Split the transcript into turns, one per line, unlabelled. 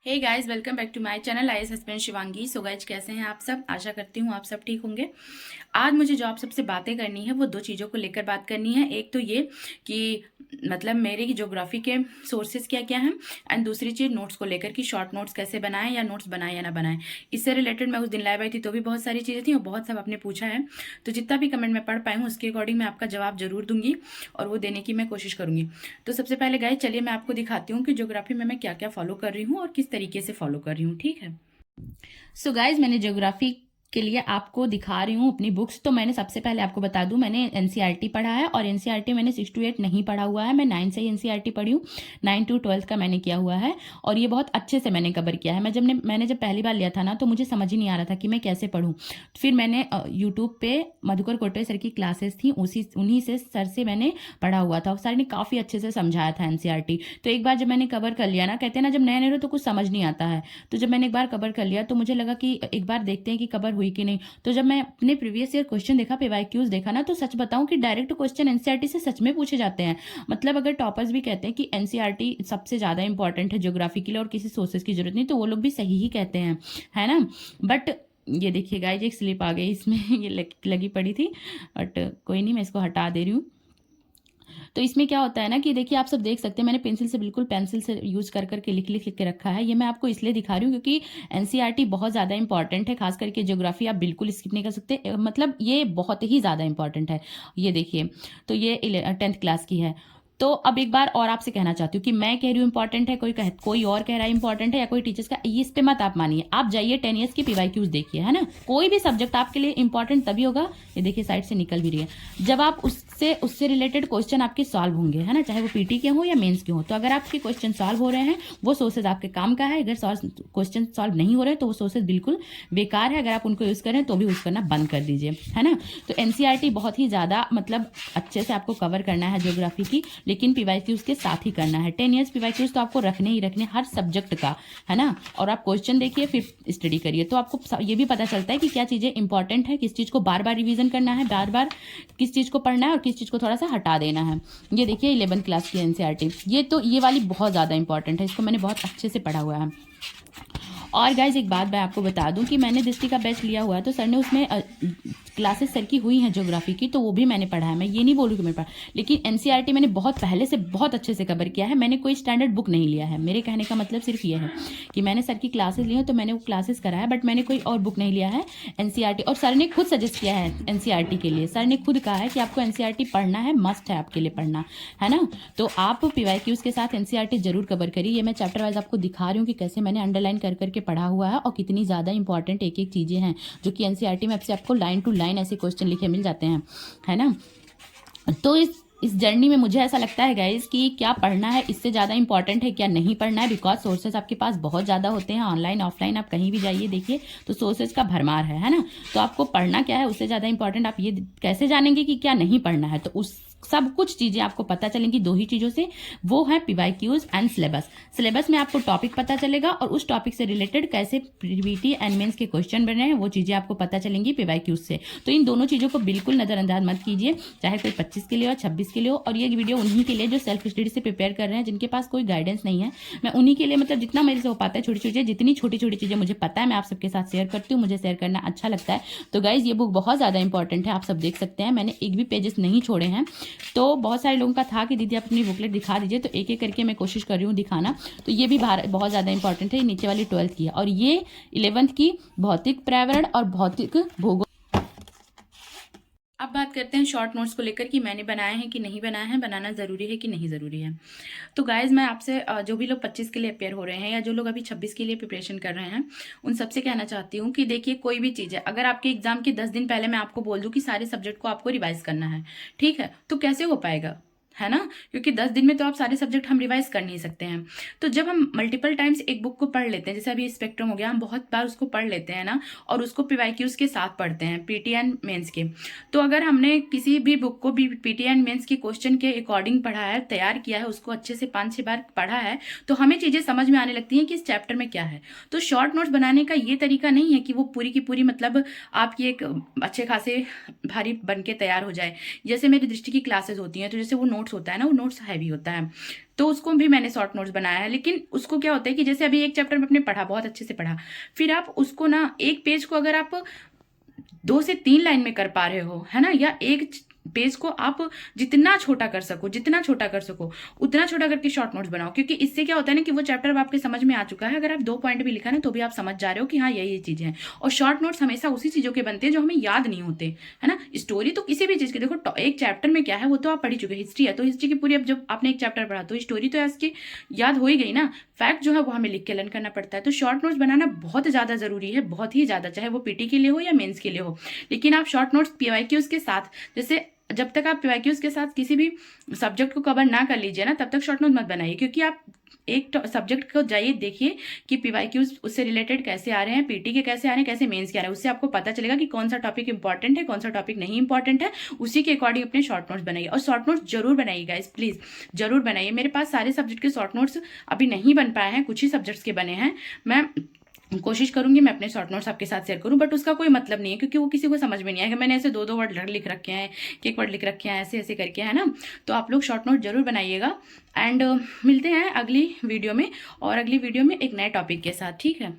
Hey guys, welcome back to my channel IAS husband Shivangi. So guys, कैसे हैं आप सब? आशा करती हूँ आप सब ठीक होंगे। आज मुझे जो आप सबसे बातें करनी है वो दो चीज़ों को लेकर बात करनी है। एक तो ये कि मतलब मेरे की ज्योग्राफी के सोर्सेज क्या क्या हैं, एंड दूसरी चीज़ नोट्स को लेकर कि शॉर्ट नोट्स कैसे बनाएं या नोट्स बनाएं या ना बनाएं। इससे रिलेटेड मैं उस दिन लाइव आई थी तो भी बहुत सारी चीज़ें थी और बहुत सब आपने पूछा है, तो जितना भी कमेंट मैं पढ़ पाई हूँ उसके अकॉर्डिंग मैं आपका जवाब जरूर दूंगी और वो देने की मैं कोशिश करूंगी। तो सबसे पहले गाइज चलिए मैं आपको दिखाती हूँ कि ज्योग्राफी में मैं क्या क्या फॉलो कर रही हूँ और किस तरीके से फॉलो कर रही हूँ। ठीक है। सो गाइज, मैंने ज्योग्राफी के लिए आपको दिखा रही हूँ अपनी बुक्स। तो मैंने सबसे पहले आपको बता दूं, मैंने एनसीईआरटी पढ़ा है और एनसीईआरटी मैंने 6 to 8 नहीं पढ़ा हुआ है। मैं 9 से ही एनसीईआरटी पढ़ी हूँ, 9 to 12 का मैंने किया हुआ है और ये बहुत अच्छे से मैंने कवर किया है। मैंने जब पहली बार लिया था ना तो मुझे समझ ही नहीं आ रहा था कि मैं कैसे पढ़ूँ। फिर मैंने यूट्यूब पे मधुकर कोटवे सर की क्लासेस थी, उन्हीं से सर से मैंने पढ़ा हुआ था। सर ने काफ़ी अच्छे से समझाया था एनसीईआरटी। तो एक बार जब मैंने कवर कर लिया ना, कहते हैं ना जब नए नए हो तो कुछ समझ नहीं आता है, तो जब मैंने एक बार कवर कर लिया तो मुझे लगा कि एक बार देखते हैं कि कवर हुई कि नहीं। तो जब मैं अपने प्रीवियस ईयर क्वेश्चन देखा, पीवाईक्यूज देखा ना, तो सच बताऊं कि डायरेक्ट क्वेश्चन एनसीईआरटी से सच में पूछे जाते हैं। मतलब अगर टॉपर्स भी कहते हैं कि एनसीईआरटी सबसे ज्यादा इंपॉर्टेंट है ज्योग्राफी के लिए और किसी सोर्सेज की जरूरत नहीं, तो वो लोग भी सही ही कहते हैं, है ना। बट ये देखिए गाइस, एक स्लिप आ गई इसमें ये लगी पड़ी थी, बट कोई नहीं, मैं इसको हटा दे रही हूँ। तो इसमें क्या होता है ना कि देखिए, आप सब देख सकते हैं मैंने पेंसिल से, बिल्कुल पेंसिल से यूज कर करके लिख के रखा है। ये मैं आपको इसलिए दिखा रही हूँ क्योंकि एनसीईआरटी बहुत ज़्यादा इंपॉर्टेंट है, खास करके ज्योग्राफी आप बिल्कुल स्किप नहीं कर सकते। मतलब ये बहुत ही ज़्यादा इंपॉर्टेंट है। ये देखिए, तो ये 10th क्लास की है। तो अब एक बार और आपसे कहना चाहती हूँ कि मैं कह रही हूँ इंपॉर्टेंट है, कोई और कह रहा है इंपॉर्टेंट है, या कोई टीचर्स का, इस पे मत आप मानिए। आप जाइए 10 ईयर्स की पीवाईक्यूज देखिए, है ना। कोई भी सब्जेक्ट आपके लिए इंपॉर्टेंट तभी होगा, ये देखिए साइड से निकल भी रही है, जब आप उससे रिलेटेड क्वेश्चन आपके सॉल्व होंगे, है ना, चाहे वो पीटी के हो या मेंस के हो। तो अगर आपके क्वेश्चन सॉल्व हो रहे हैं, वो सोर्सेज आपके काम का है। अगर क्वेश्चन सॉल्व नहीं हो रहे तो वो सोर्सेज बिल्कुल बेकार है। अगर आप उनको यूज करें तो भी यूज करना बंद कर दीजिए, है ना। तो एनसीईआरटी बहुत ही ज्यादा मतलब अच्छे से आपको कवर करना है ज्योग्राफी की, लेकिन पीवाईक्यूज के साथ ही करना है। 10 ईयर्स पीवाईक्यूज तो आपको रखने ही रखने हर सब्जेक्ट का, है ना। और आप क्वेश्चन देखिए फिर स्टडी करिए, तो आपको ये भी पता चलता है कि क्या चीजें इंपॉर्टेंट है, किस चीज को बार बार रिवीजन करना है, बार बार किस चीज को पढ़ना है और किस चीज को थोड़ा सा हटा देना है। ये देखिए 11th क्लास की एनसीईआरटी, ये वाली बहुत ज़्यादा इंपॉर्टेंट है, इसको मैंने बहुत अच्छे से पढ़ा हुआ है। और गाइज एक बात मैं आपको बता दूं कि मैंने दृष्टि का बैच लिया हुआ है, तो सर ने उसमें क्लासेस सर की हुई हैं ज्योग्राफी की, तो वो भी मैंने पढ़ा है। मैं ये नहीं बोलूँ कि मैंने पढ़ा, लेकिन एनसीईआरटी मैंने बहुत पहले से बहुत अच्छे से कवर किया है। मैंने कोई स्टैंडर्ड बुक नहीं लिया है। मेरे कहने का मतलब सिर्फ ये है कि मैंने सर की क्लासेस ली हैं तो मैंने वो क्लासेस करा है, बट मैंने कोई और बुक नहीं लिया है एनसीईआरटी। और सर ने खुद सजेस्ट किया है एनसीईआरटी के लिए, सर ने खुद कहा है कि आपको एनसीईआरटी पढ़ना है, मस्ट है आपके लिए पढ़ना, है ना। तो आप पीवाईक्यूज के साथ एनसीईआरटी जरूर कवर करिए। ये मैं चैप्टर वाइज आपको दिखा रही हूँ कि कैसे मैंने अंडरलाइन कर करके पढ़ा हुआ है और कितनी ज़्यादा इंपॉर्टेंट एक एक चीज़ें हैं जो कि एनसीईआरटी में आपको लाइन टू लाइन ऐसे क्वेश्चन लिखे मिल जाते हैं, है ना। तो इस जर्नी में मुझे ऐसा लगता है गाइज कि क्या पढ़ना है इससे ज़्यादा इंपॉर्टेंट है क्या नहीं पढ़ना है, बिकॉज सोर्सेज आपके पास बहुत ज़्यादा होते हैं, ऑनलाइन ऑफलाइन आप कहीं भी जाइए देखिए तो सोर्सेज का भरमार है ना। तो आपको पढ़ना क्या है उससे ज़्यादा इंपॉर्टेंट आप ये कैसे जानेंगे कि क्या नहीं पढ़ना है, तो उस सब कुछ चीज़ें आपको पता चलेंगी दो ही चीज़ों से, वो है पीवाईक्यूज एंड सिलेबस। सिलेबस में आपको टॉपिक पता चलेगा और उस टॉपिक से रिलेटेड कैसे पीटी एंड मेंस के क्वेश्चन बन रहे हैं वो चीज़ें आपको पता चलेंगी पीवाईक्यूज से। तो इन दोनों चीज़ों को बिल्कुल नज़रअंदाज मत कीजिए, चाहे कोई 25 के लिए हो 26 के लिए हो। और ये वीडियो उन्हीं के लिए जो सेल्फ स्टडी से प्रिपेयर कर रहे हैं, जिनके पास कोई गाइडेंस नहीं है। मैं उन्हीं के लिए मतलब जितना मेरे से हो पाता है छोटी छोटी जितनी छोटी छोटी चीज़ें मुझे पता है मैं आप सबके साथ शेयर करती हूँ, मुझे शेयर करना अच्छा लगता है। तो गाइज ये बुक बहुत ज़्यादा इंपॉर्टेंट है, आप सब देख सकते हैं मैंने एक भी पेजेस नहीं छोड़े हैं। तो बहुत सारे लोगों का था कि दीदी आप अपनी बुकलेट दिखा दीजिए, तो एक एक करके मैं कोशिश कर रही हूँ दिखाना। तो ये भी बहुत ज़्यादा इंपॉर्टेंट है, नीचे वाली 12th की है और ये 11th की भौतिक पर्यावरण और भौतिक भूगोल। अब बात करते हैं शॉर्ट नोट्स को लेकर कि मैंने बनाए हैं कि नहीं बनाए हैं, बनाना ज़रूरी है कि नहीं ज़रूरी है। तो गाइज मैं आपसे जो भी लोग 25 के लिए अपेयर हो रहे हैं या जो लोग अभी 26 के लिए प्रिपरेशन कर रहे हैं, उन सबसे कहना चाहती हूँ कि देखिए कोई भी चीज़ है, अगर आपके एग्जाम के 10 दिन पहले मैं आपको बोल दूँ कि सारे सब्जेक्ट को आपको रिवाइज करना है, ठीक है, तो कैसे हो पाएगा, है ना। क्योंकि 10 दिन में तो आप सारे सब्जेक्ट हम रिवाइज कर नहीं सकते हैं। तो जब हम मल्टीपल टाइम्स एक बुक को पढ़ लेते हैं, जैसे अभी स्पेक्ट्रम हो गया, हम बहुत बार उसको पढ़ लेते हैं ना, और उसको पीवाईक्यूज के साथ पढ़ते हैं पीटी एंड मेंस के। तो अगर हमने किसी भी बुक को भी पीटी एंड मेंस के क्वेश्चन के अकॉर्डिंग पढ़ा है, तैयार किया है, उसको अच्छे से 5-6 बार पढ़ा है, तो हमें चीजें समझ में आने लगती हैं कि इस चैप्टर में क्या है। तो शॉर्ट नोट्स बनाने का ये तरीका नहीं है कि वो पूरी की पूरी मतलब आपकी एक अच्छे खासे भारी बन के तैयार हो जाए। जैसे मेरी दृष्टि की क्लासेस होती हैं, तो जैसे वो नोट्स नोट्स होता है ना, वो नोट्स हैवी होता है, तो उसको भी मैंने शॉर्ट नोट्स बनाया है। लेकिन उसको क्या होता है कि जैसे अभी एक चैप्टर में आपने पढ़ा, बहुत अच्छे से पढ़ा, फिर आप उसको ना एक पेज को अगर आप 2 से 3 लाइन में कर पा रहे हो, है ना, या एक पेज को आप जितना छोटा कर सको, जितना छोटा कर सको उतना छोटा करके शॉर्ट नोट्स बनाओ, क्योंकि इससे क्या होता है ना कि वो चैप्टर अब आपके समझ में आ चुका है। अगर आप 2 पॉइंट भी लिखा ना तो भी आप समझ जा रहे हो कि हाँ ये चीजें हैं। और शॉर्ट नोट्स हमेशा उसी चीजों के बनते हैं जो हमें याद नहीं होते, है ना। स्टोरी तो किसी भी चीज की, देखो एक चैप्टर में क्या है वो तो आप पढ़ ही चुके, हिस्ट्री है तो हिस्ट्री की पूरी, अब जब आपने एक चैप्टर पढ़ा तो स्टोरी तो इसकी याद हो ही गई ना, फैक्ट जो है वो हमें लिख के लर्न करना पड़ता है। तो शॉर्ट नोट्स बनाना बहुत ज्यादा जरूरी है, बहुत ही ज्यादा, चाहे वो पीटी के लिए हो या मेंस के लिए हो। लेकिन आप शॉर्ट नोट्स पीवाईक्यूज के साथ, जैसे जब तक आप पीवाईक्यूज के साथ किसी भी सब्जेक्ट को कवर ना कर लीजिए ना, तब तक शॉर्ट नोट मत बनाइए, क्योंकि आप एक सब्जेक्ट को जाइए देखिए कि पीवाईक्यूज उससे रिलेटेड कैसे आ रहे हैं, पीटी के कैसे आ रहे हैं, कैसे मेंस के आ रहे हैं, उससे आपको पता चलेगा कि कौन सा टॉपिक इंपॉर्टेंट है, कौन सा टॉपिक नहीं इंपॉर्टेंट है। उसी के अकॉर्डिंग अपने शॉर्ट नोट्स बनाइए, और शॉर्ट नोट्स जरूर बनाइए गाइस, प्लीज जरूर बनाइए। मेरे पास सारे सब्जेक्ट के शॉर्ट नोट्स अभी नहीं बन पाए हैं, कुछ ही सब्जेक्ट्स के बने हैं। मैं कोशिश करूंगी मैं अपने शॉर्ट नोट्स आपके साथ शेयर करूं, बट उसका कोई मतलब नहीं है, क्योंकि वो किसी को समझ में नहीं आएगा। मैंने ऐसे 2-2 वर्ड लिख रखे हैं, एक वर्ड लिख रखे हैं, ऐसे ऐसे करके, है ना। तो आप लोग शॉर्ट नोट जरूर बनाइएगा। एंड मिलते हैं अगली वीडियो में, और अगली वीडियो में एक नए टॉपिक के साथ, ठीक है।